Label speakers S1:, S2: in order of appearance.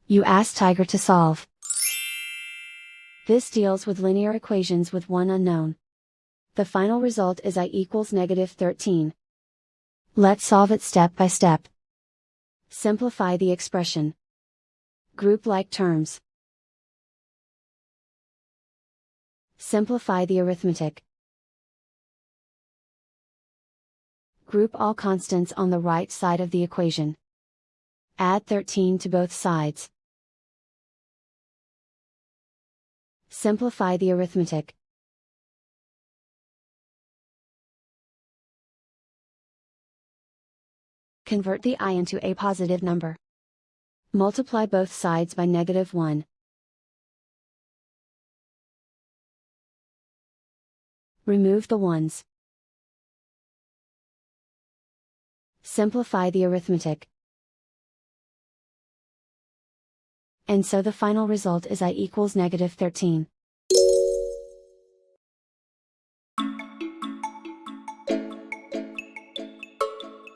S1: You ask Tiger to solve. This deals with linear equations with one unknown. The final result is I equals -13. Let's solve it step by step. Simplify the expression. Group like terms. Simplify the arithmetic. Group all constants on the right side of the equation. Add 13 to both sides. Simplify the arithmetic. Convert the I into a positive number. Multiply both sides by -1. Remove the ones. Simplify the arithmetic. And so the final result is I equals -13.